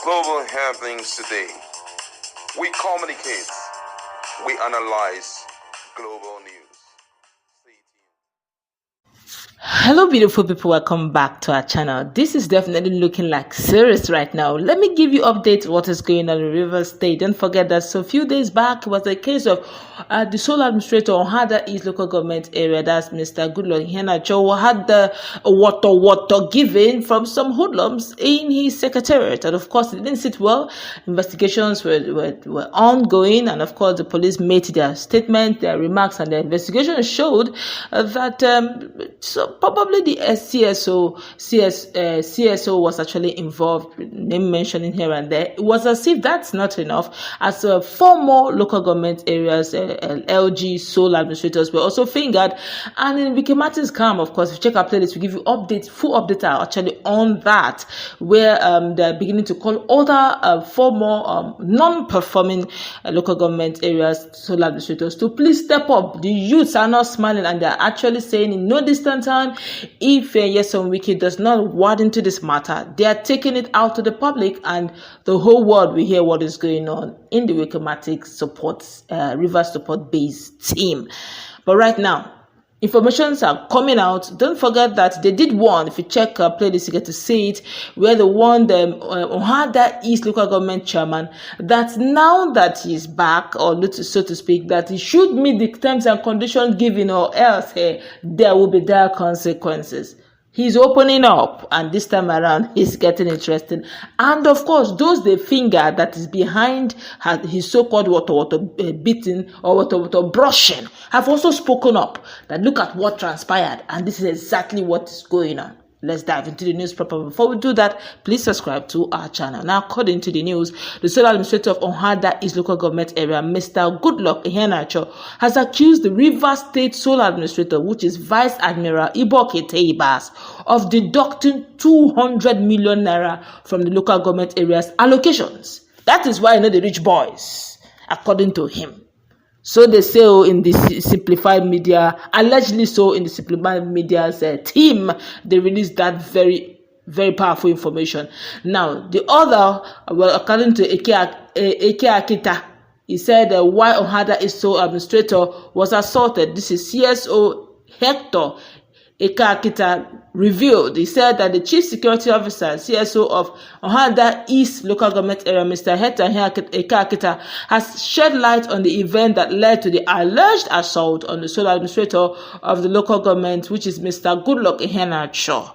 global happenings today. We communicate, we analyze global news. Hello beautiful people, welcome back to our channel. This is definitely looking like serious right now. Let me give you updates what is going on in Rivers State. Don't forget that so a few days back was the case of the sole administrator Ahoada East local government area, that's Mr. Goodluck Iheanacho, had the water given from some hoodlums in his secretariat, and of course it didn't sit well. Investigations were ongoing, and of course the police made their statement, their remarks, and the investigation showed that so probably the CSO was actually involved, name mentioning here and there. It was as if that's not enough, as 4 more local government areas, LG sole administrators were also fingered. And in Vicky Martin's camp, of course, if you check our playlist, we give you updates, full updates are actually on that, where they're beginning to call other 4 more non-performing local government areas sole administrators to please step up. The youths are not smiling, and they're actually saying in no distant time, if Nyesom Wike does not wade into this matter, they are taking it out to the public, and the whole world will hear what is going on in the Wikematic Rivers support base team. But right now, informations are coming out. Don't forget that they did one, if you check our playlist, you get to see it, where the one, the Ahoada East local government chairman, that now that he's back, or so to speak, that he should meet the terms and conditions given, or else there will be dire consequences. He's opening up, and this time around, he's getting interesting. And of course, those the finger that is behind his so-called water beating or water brushing have also spoken up that look at what transpired, and this is exactly what is going on. Let's dive into the news proper. Before we do that, please subscribe to our channel. Now, according to the news, the sole administrator of Ahoada East local government area, Mr. Goodluck Iheanacho, has accused the Rivers State sole administrator, which is Vice Admiral Iboke Teibas, of deducting 200 million naira from the local government area's allocations. That is why I know the rich boys, according to him. So they say in the simplified media, allegedly so in the simplified media's team, they released that very, very powerful information. Now, the other, well, according to Eke Akita, he said why Ahoada is so administrator was assaulted. This is CSO Hector Eke Akita revealed. He said that the chief security officer, CSO of Ahoada East local government area, Mr. Hector Eke Akita, has shed light on the event that led to the alleged assault on the sole administrator of the local government, which is Mr. Goodluck Iheanacho.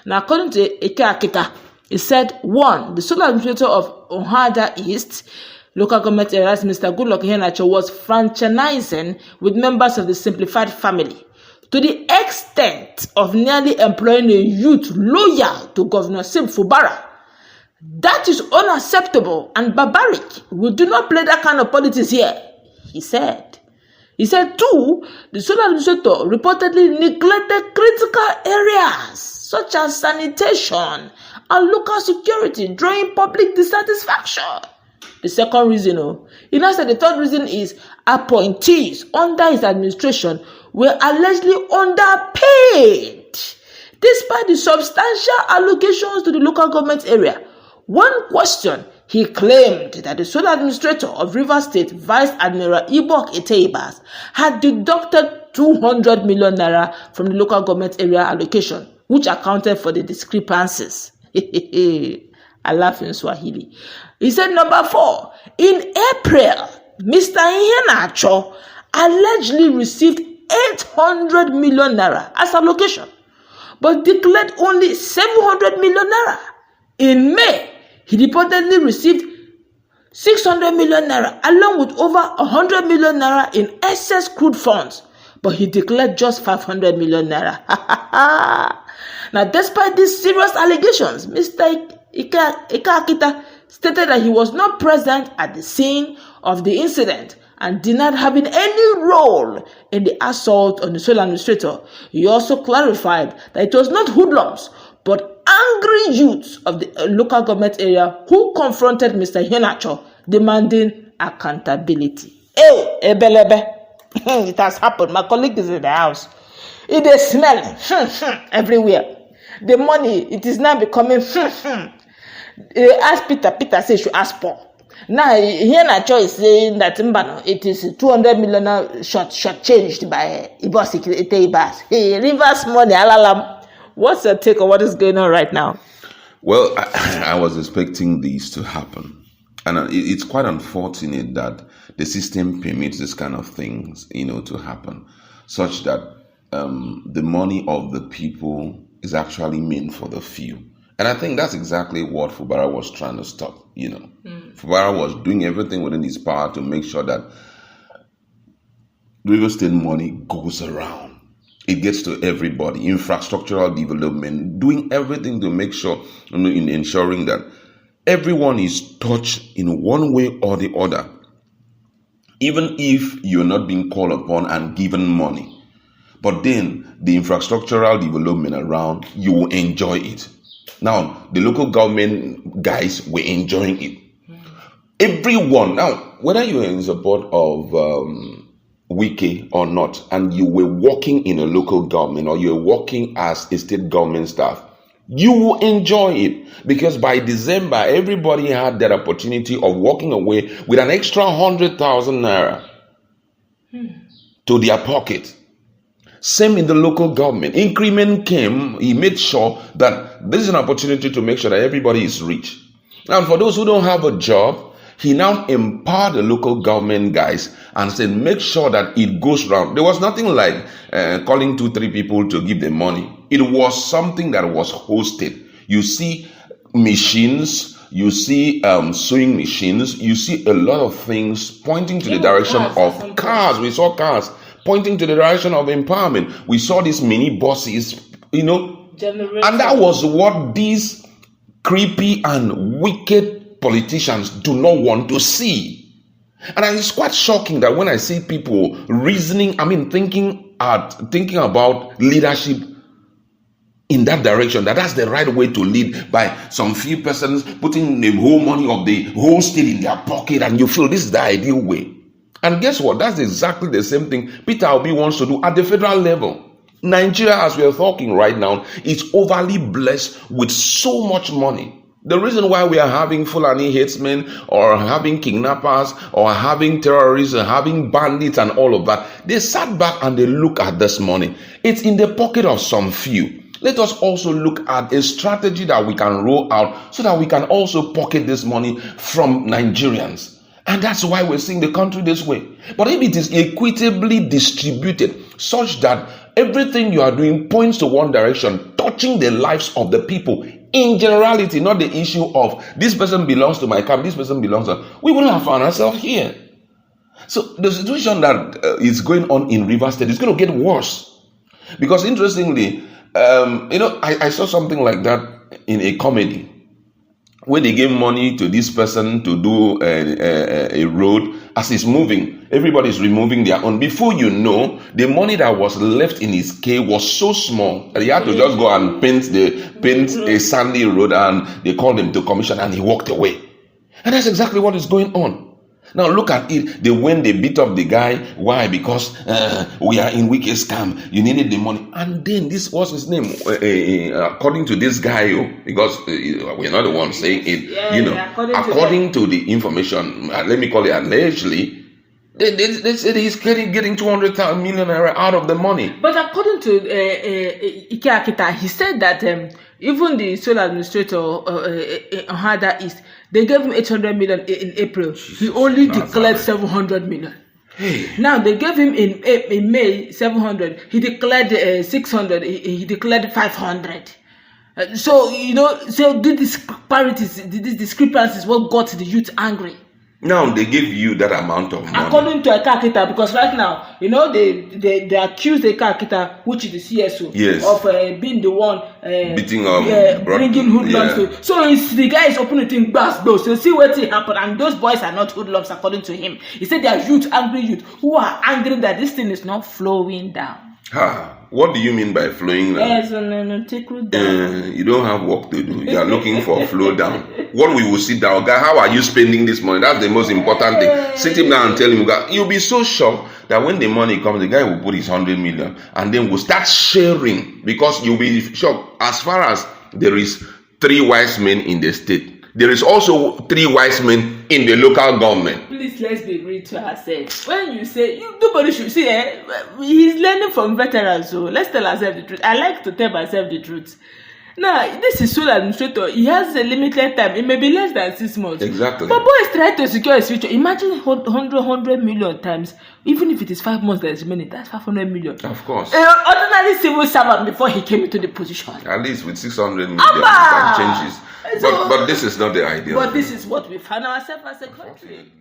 Now, according to Eke Akita, he said, 1, the sole administrator of Ahoada East local government area, Mr. Goodluck Iheanacho, was franchising with members of the simplified family, to the extent of nearly employing a youth loyal to Governor Sim Fubara. That is unacceptable and barbaric. We do not play that kind of politics here, he said. He said, 2, the sole administrator reportedly neglected critical areas such as sanitation and local security, drawing public dissatisfaction. The second reason, he now said the third reason is appointees under his administration were allegedly underpaid, despite the substantial allocations to the local government area. One question, he claimed that the sole administrator of Rivers State, Vice Admiral Iboke Teibas, had deducted 200 million naira from the local government area allocation, which accounted for the discrepancies. I laugh in Swahili. He said, number 4, in April, Mr. Iheanacho allegedly received 800 million naira as allocation, but declared only 700 million naira. In May, he reportedly received 600 million naira, along with over 100 million naira in excess crude funds, but he declared just 500 million naira. Now, despite these serious allegations, Mr. Eke Akita stated that he was not present at the scene of the incident and denied having any role in the assault on the sole administrator. He also clarified that it was not hoodlums, but angry youths of the local government area who confronted Mr. Iheanacho, demanding accountability. Hey, Ebelebe, it has happened. My colleague is in the house. It is smelling everywhere. The money, it is now becoming Ask Peter. Peter said should ask Paul. Now here Nacho is saying that it is 200 million short changed by Ibos Ibas. Hey, reverse money, alalam. What's your take on what is going on right now? Well, I was expecting this to happen. And it's quite unfortunate that the system permits this kind of things, to happen, such that the money of the people is actually meant for the few. And I think that's exactly what Fubara was trying to stop, Fubara was doing everything within his power to make sure that real estate money goes around. It gets to everybody. Infrastructural development, doing everything to make sure, in ensuring that everyone is touched in one way or the other. Even if you're not being called upon and given money. But then the infrastructural development around, you will enjoy it. Now, the local government guys were enjoying it. Everyone, now, whether you are in support of Wike or not, and you were working in a local government or you're working as a state government staff, you will enjoy it, because by December, everybody had that opportunity of walking away with an extra 100,000 naira to their pocket. Same in the local government. Increment came, he made sure that this is an opportunity to make sure that everybody is rich. Now, for those who don't have a job, he now empowered the local government guys and said, make sure that it goes round. There was nothing like calling 2-3 people to give them money. It was something that was hosted. You see machines, you see sewing machines, you see a lot of things pointing to the direction of cars. We saw cars pointing to the direction of empowerment. We saw these mini buses, and that was what these creepy and wicked politicians do not want to see. And it's quite shocking that when I see people thinking about leadership in that direction, that's the right way to lead, by some few persons putting the whole money of the whole state in their pocket, and you feel this is the ideal way. And guess what? That's exactly the same thing Peter Obi wants to do at the federal level. Nigeria, as we are talking right now, is overly blessed with so much money. The reason why we are having Fulani headsmen, or having kidnappers, or having terrorists, or having bandits and all of that, they sat back and they look at this money. It's in the pocket of some few. Let us also look at a strategy that we can roll out so that we can also pocket this money from Nigerians. And that's why we're seeing the country this way. But if it is equitably distributed, such that everything you are doing points to one direction, touching the lives of the people in generality, not the issue of this person belongs to my camp, this person belongs to, we wouldn't have found ourselves here. So the situation that is going on in Rivers State is going to get worse. Because interestingly, I saw something like that in a comedy, where they gave money to this person to do a road. As he's moving, everybody's removing their own. Before you know, the money that was left in his K was so small that he had to just go and paint a sandy road, and they called him to commission, and he walked away. And that's exactly what is going on. Now look at it. When they beat up the guy, why? Because we are in Wike's camp. You needed the money. And then this was his name, according to this guy, because we're not the ones saying it. According to the information, let me call it allegedly, they said he's getting 200 million out of the money. But according to Ike Akita, he said that even the sole administrator Ahoada East, they gave him 800 million in April. He only declared 700 million. Hey. Now they gave him in May 700. He declared 600. He declared 500. So these disparities, these discrepancies, what got the youth angry. Now they give you that amount of money. According to Eka Akita, because right now, they accuse Eka Akita, which is the CSO, yes, of being the one beating up, bringing hoodlums to. So it's the guy is opening things back though. So see what happened, and those boys are not hoodlums according to him. He said they are angry youth who are angry that this thing is not flowing down. What do you mean by flowing down? Yes, down. You don't have work to do. You are looking for flow down. What we will sit down, guy, how are you spending this money? That's the most important thing. Sit him down and tell him, guy, you'll be so shocked that when the money comes, the guy will put his 100 million and then we'll start sharing, because you'll be shocked. As far as there is 3 wise men in the state, there is also 3 wise men in the local government. Please, let's be real to ourselves. When you say nobody should see, he's learning from veterans. So let's tell ourselves the truth. I like to tell myself the truth. Now, this is sole administrator. He has a limited time. It may be less than 6 months. Exactly. But boy is trying to secure his future. Imagine 100 million times. Even if it is 5 months that is remaining, that's 500 million. Of course. Ordinary civil servant before he came into the position. At least with 600 million, that changes. But this is not the ideal. But this is what we find ourselves as a country.